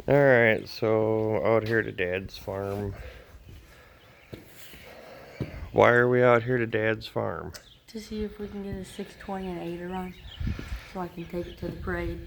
Alright, so out here to Dad's farm. Why are we out here to Dad's farm? To see if we can get a 620 and 8 run so I can take it to the parade.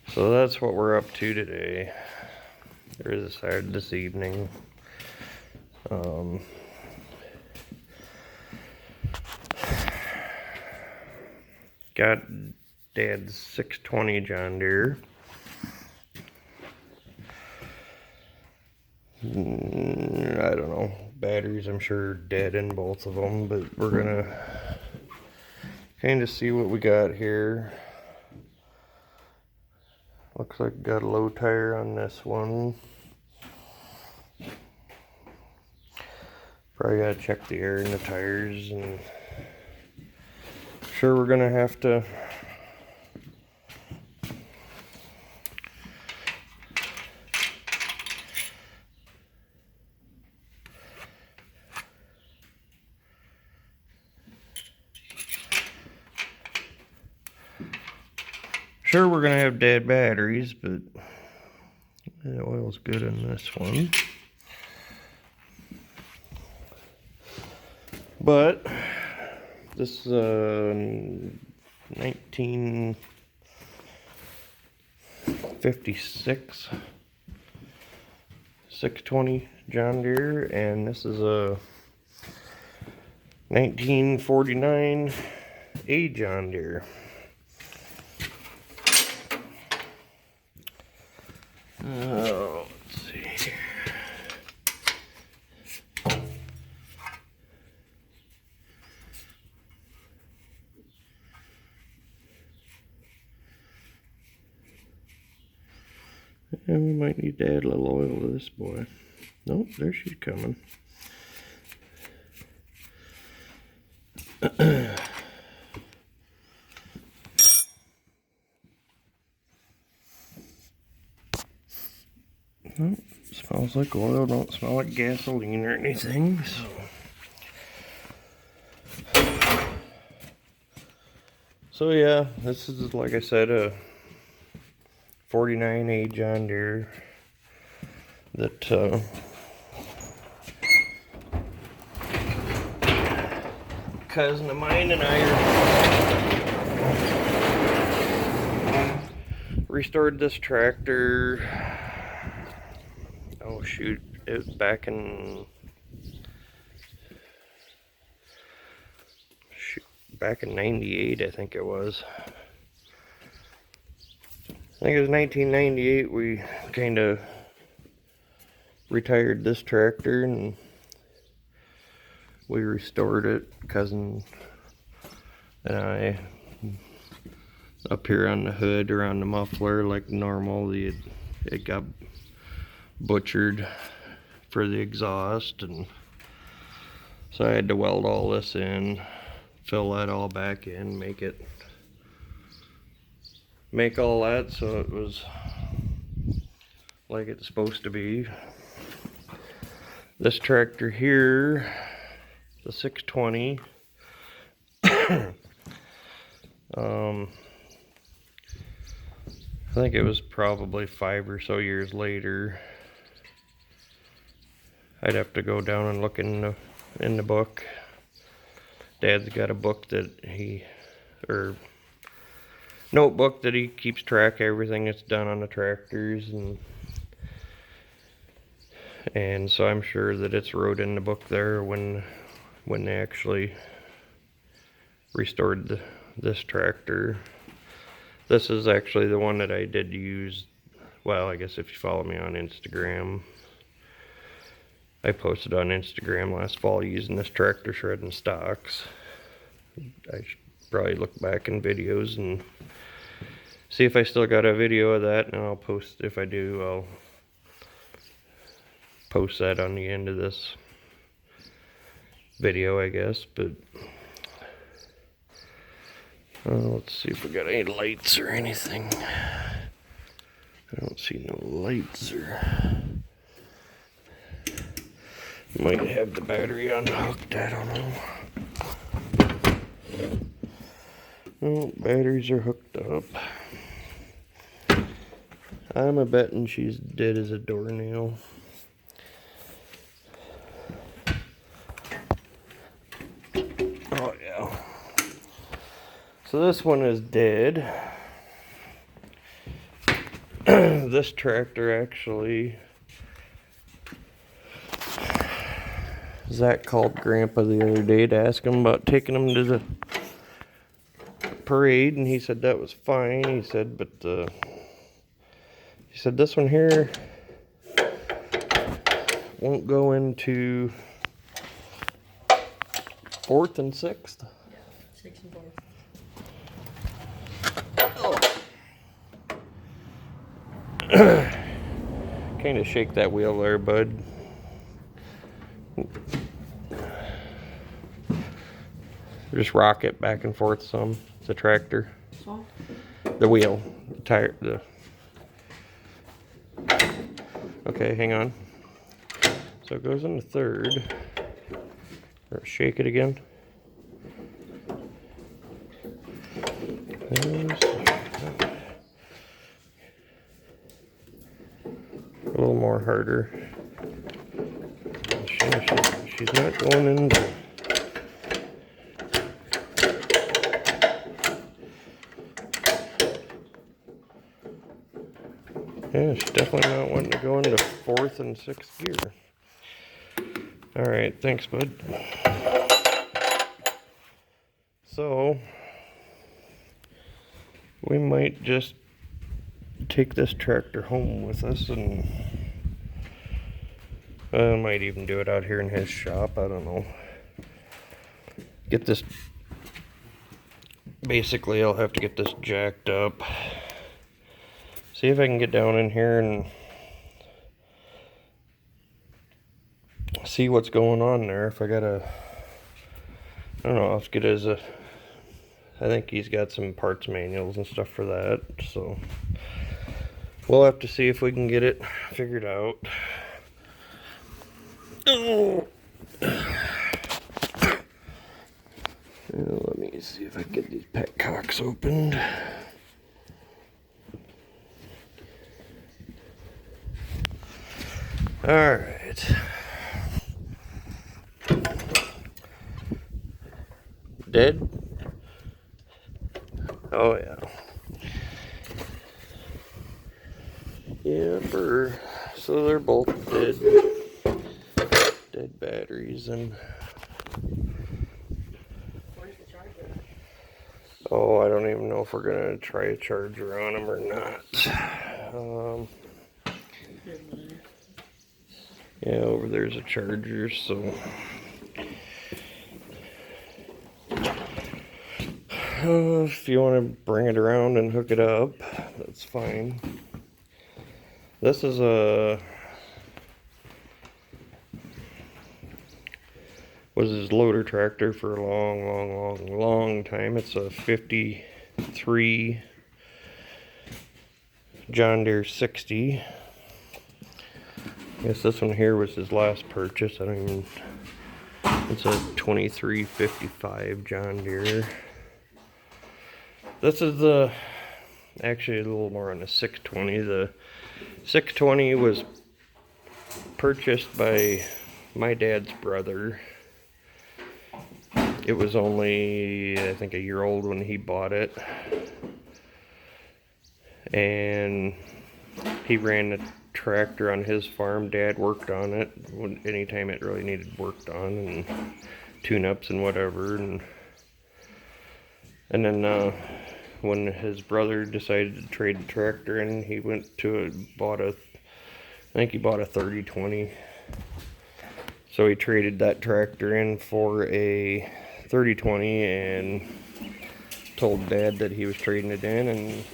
So that's what we're up to today. Or this evening. Got Dad's 620 John Deere. I don't know. Batteries, I'm sure, dead in both of them, but we're gonna kind of see what we got here. Looks like got a low tire on this one. Probably gotta check the air in the tires, and sure we're gonna have to have dead batteries, but the oil's good in this one. But this is a 1956 620 John Deere, and this is a 1949 A John Deere. Let's see here. And we might need to add a little oil to this boy. Nope, there she's coming. Nope, smells like oil, don't smell like gasoline or anything, so yeah, this is, like I said, a 49A John Deere that cousin of mine and I restored this tractor. Oh shoot, it was back in 98, I think it was. I think it was 1998 we kind of retired this tractor and we restored it, cousin and I, up here on the hood, around the muffler like normal. It got butchered for the exhaust, and so I had to weld all this in, fill that all back in, make all that so it was like it's supposed to be. This tractor here, the 620, I think it was probably 5 or so years later. I'd have to go down and look in the book. Dad's got a book notebook that he keeps track of everything that's done on the tractors, and so I'm sure that it's wrote in the book there when they actually restored this tractor. This is actually the one that I did use. Well, I guess if you follow me on Instagram, I posted on Instagram last fall using this tractor shredding stocks. I should probably look back in videos and see if I still got a video of that, and I'll post, if I do, I'll post that on the end of this video, I guess. But let's see if we got any lights or anything. I don't see no lights, or might have the battery unhooked, I don't know. Oh, batteries are hooked up. I'm a betting she's dead as a doornail. Oh yeah. So this one is dead. This tractor actually, Zach called Grandpa the other day to ask him about taking him to the parade, and he said that was fine. He said, but he said this one here won't go into 4th and 6th. Yeah, 6th and 4th. Kind of shake that wheel there, bud. Just rock it back and forth some. It's a tractor. This one? The wheel, the tire, the. Okay, hang on. So it goes into 3rd. Or shake it again. A little more harder. She's not going into. Yeah, she's definitely not wanting to go into 4th and 6th gear. Alright, thanks, bud. So, we might just take this tractor home with us, and I might even do it out here in his shop. I don't know. Get this. Basically, I'll have to get this jacked up. See if I can get down in here and see what's going on there. If I gotta, I don't know, I'll get his, I think he's got some parts manuals and stuff for that, so we'll have to see if we can get it figured out. Oh! Let me see if I can get these petcocks opened. Alright. Dead? Oh yeah. Yeah, so they're both dead. Dead batteries. And Where's the charger? oh, I don't even know if we're gonna try a charger on them or not. Yeah, over there's a charger, so if you want to bring it around and hook it up, that's fine. This is was his loader tractor for a long time. It's a 53 John Deere 60. I guess this one here was his last purchase. I don't even. It's a 2355 John Deere. This is actually a little more on the 620. The 620 was purchased by my dad's brother. It was only, I think, a year old when he bought it. And he ran the tractor on his farm. Dad worked on it anytime it really needed worked on, and tune-ups and whatever. And then when his brother decided to trade the tractor in, he went to I think he bought a 3020. So he traded that tractor in for a 3020 and told Dad that he was trading it in, and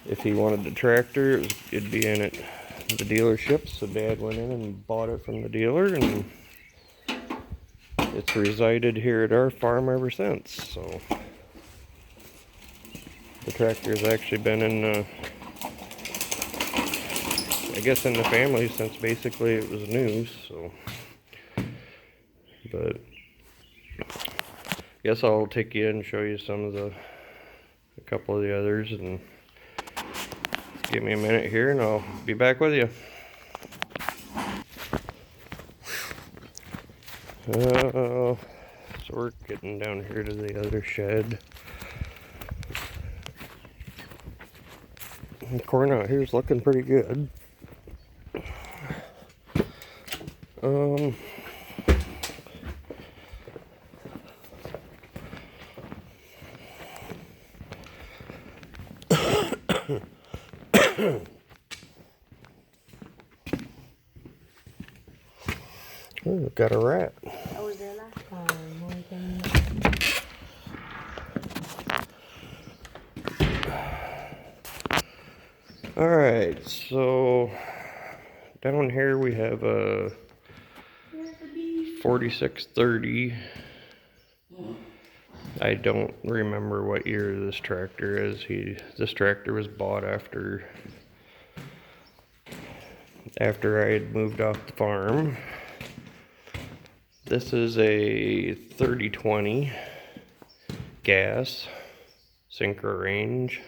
if he wanted the tractor, it'd be in at the dealership. So Dad went in and bought it from the dealer, and it's resided here at our farm ever since. So the tractor's actually been in, I guess, in the family since basically it was new. So, but I guess I'll take you in and show you a couple of the others, and give me a minute here and I'll be back with you. So we're getting down here to the other shed. The corn out here's looking pretty good. Oh, got a rat. I was there last time. Alright, so down here we have a 4630. I don't remember what year this tractor is. This tractor was bought after I had moved off the farm. This is a 3020 gas synchro range.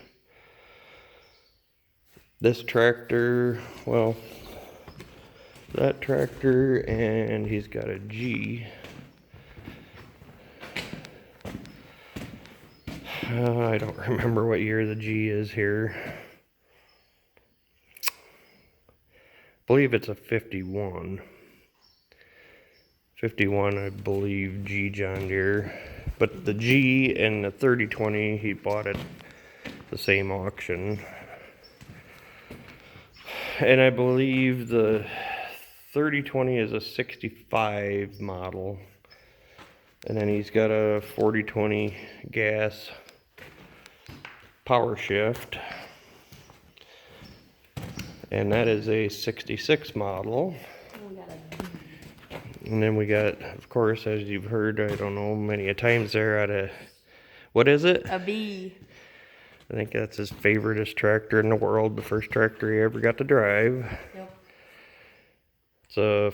This tractor, well, that tractor, and he's got a G. I don't remember what year the G is here. I believe it's a 51. 51, I believe, G John Deere. But the G and the 3020, he bought at the same auction. And I believe the 3020 is a 65 model. And then he's got a 4020 gas power shift. And that is a 66 model. And then we got, of course, as you've heard, I don't know, many a times there out of, what is it? A B. I think that's his favoriteest tractor in the world, the first tractor he ever got to drive. Yep. It's a,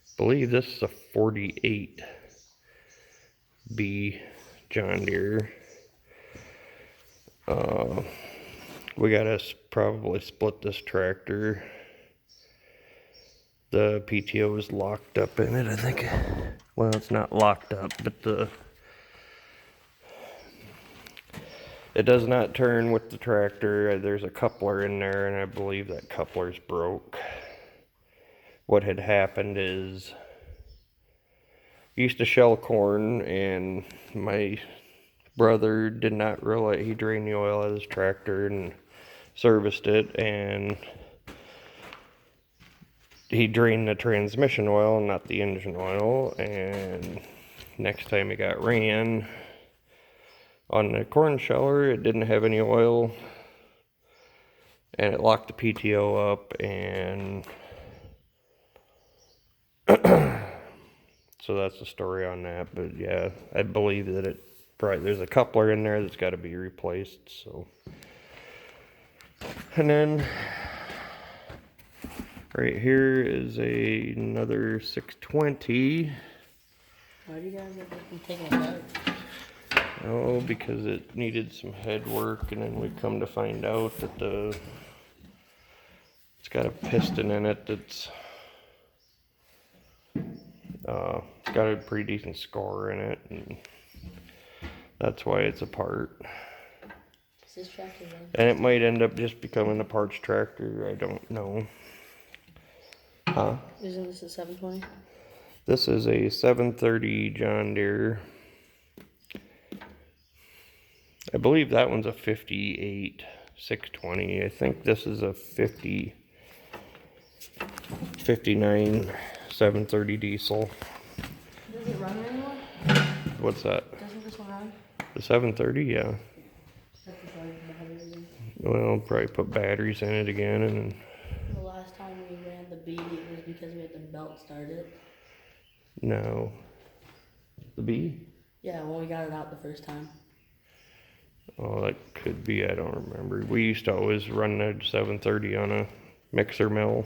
I believe this is a 48 B John Deere. We gotta probably split this tractor. The PTO is locked up in it, I think. Well, it's not locked up, but it does not turn with the tractor. There's a coupler in there, and I believe that coupler's broke. What had happened is, I used to shell corn, and my brother did not realize, he drained the oil out of his tractor and serviced it, and he drained the transmission oil, not the engine oil, and next time he got ran on the corn sheller, it didn't have any oil, and it locked the PTO up, and so that's the story on that. But yeah, I believe that there's a coupler in there that's got to be replaced. So, and then right here is another 620. Why do you guys have been taking it apart? Oh, because it needed some head work, and then we come to find out that it's got a piston in it that's it's got a pretty decent score in it, and that's why it's apart. Is this tractor run? And it might end up just becoming a parts tractor. I don't know. Huh? Isn't this a 720? This is a 730 John Deere. I believe that one's a 58 620. I think this is a 59 730 diesel. Does it run anymore? What's that? Doesn't this one run? The 730, yeah. Well, probably put batteries in it again, and The last time we ran the B, it was because we had the belt started. no. The B? Yeah, when we got it out the first time. Oh, that could be, I don't remember. We used to always run the 730 on a mixer mill.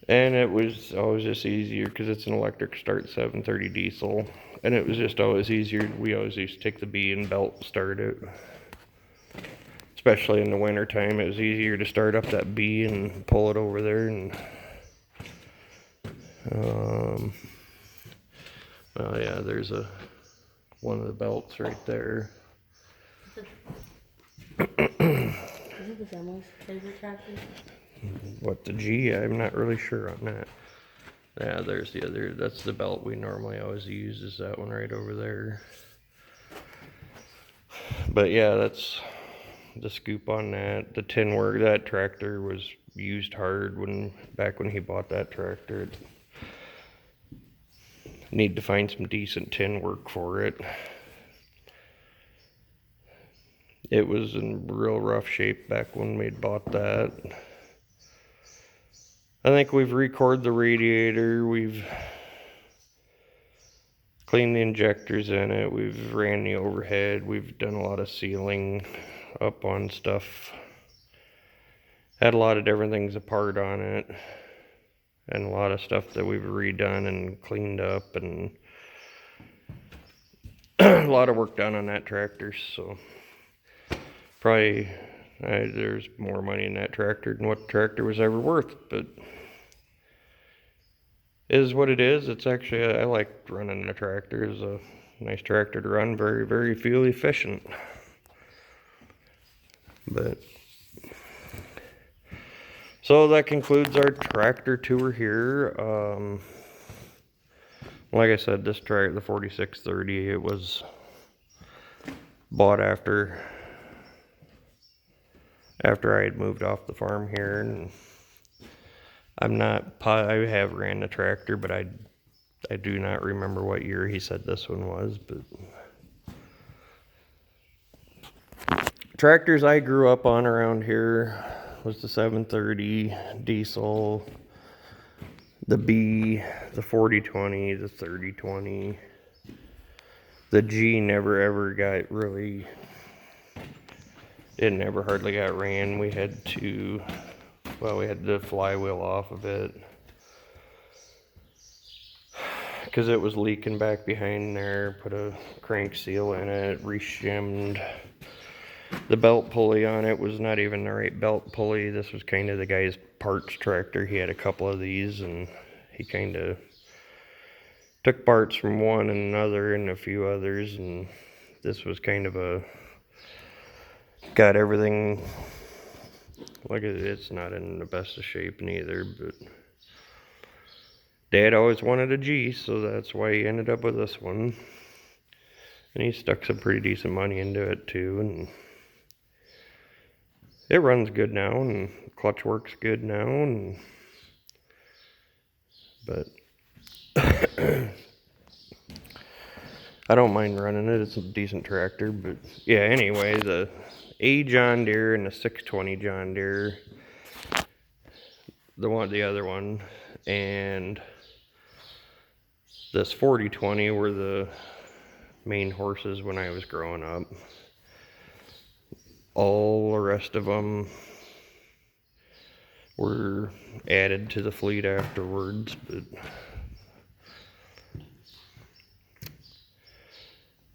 And it was always just easier because it's an electric start 730 diesel. And it was just always easier. We always used to take the B and belt start it. Especially in the winter time, it was easier to start up that B and pull it over there. And well, yeah, there's one of the belts right there. Is it the family's favorite tractor? What, the G? I'm not really sure on that. Yeah, there's the other. That's the belt we normally always use, is that one right over there. But yeah, that's the scoop on that. The tin work, that tractor was used hard back when he bought that tractor. Need to find some decent tin work for it. It was in real rough shape back when we bought that. I think we've recored the radiator, we've cleaned the injectors in it, we've ran the overhead, we've done a lot of sealing up on stuff. Had a lot of different things apart on it, and a lot of stuff that we've redone and cleaned up, and a lot of work done on that tractor. So probably there's more money in that tractor than what the tractor was ever worth, but it is what it is. It's actually, I like running a tractor. It's a nice tractor to run, very, very fuel efficient. But so that concludes our tractor tour here. Like I said, this tractor, the 4630, it was bought after I had moved off the farm here, and I have ran the tractor, but I do not remember what year he said this one was. But tractors I grew up on around here was the 730 diesel, the B, the 4020, the 3020. The G never ever got really, it never hardly got ran. We had the flywheel off of it because it was leaking back behind there. Put a crank seal in it, re-shimmed. The belt pulley on it was not even the right belt pulley. This was kind of the guy's parts tractor. He had a couple of these, and he kind of took parts from one and another and a few others, and this was kind of got everything, like, it's not in the best of shape neither, but Dad always wanted a G, so that's why he ended up with this one. And he stuck some pretty decent money into it too, and it runs good now, and clutch works good now, but I don't mind running it. It's a decent tractor. But yeah, anyway, the A John Deere and the 620 John Deere, the other one, and this 4020 were the main horses when I was growing up. All the rest of them were added to the fleet afterwards, but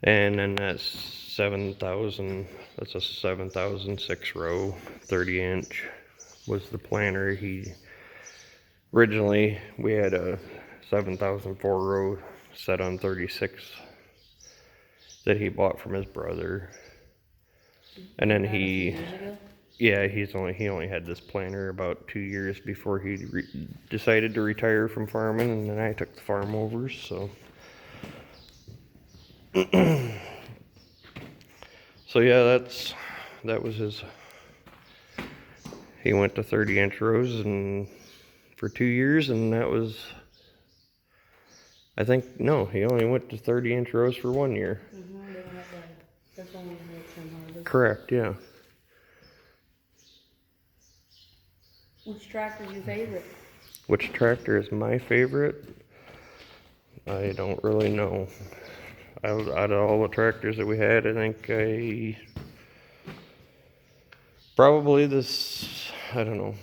and then that's 7,000. That's a 7,006 row, 30-inch was the planter. Originally we had a 7,004 row set on 36 that he bought from his brother, and then he only had this planter about 2 years before he decided to retire from farming, and then I took the farm over. So so yeah, that was his. He went to 30-inch rows and for 2 years, and that was, I think, no, he only went to 30-inch rows for 1 year. They don't have that's only the Correct, yeah. Which tractor is your favorite? Which tractor is my favorite? I don't really know. Out of all the tractors that we had, I think probably this, I don't know,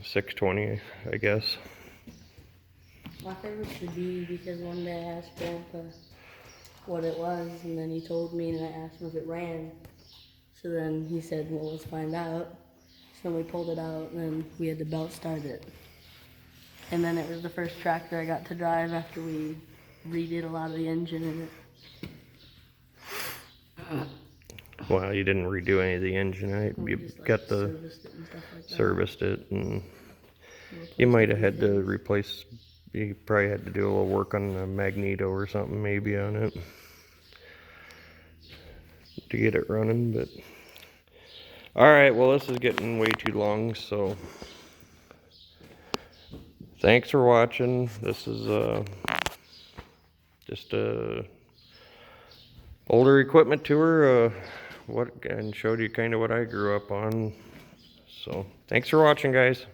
620, I guess. My favorite's the D because one day I asked Grandpa what it was, and then he told me, and I asked him if it ran. So then he said, well, let's find out. So we pulled it out, and then we had to belt start it. And then it was the first tractor I got to drive after we redid a lot of the engine in it. Well, you didn't redo any of the engine, right? We You just, got the serviced it and stuff like that. serviced it, and Replaced you a might have few had to things. replace. You probably had to do a little work on the magneto or something, maybe on it to get it running. But all right, well, this is getting way too long, so thanks for watching. This is just a older equipment tour. And showed you kind of what I grew up on. So thanks for watching, guys.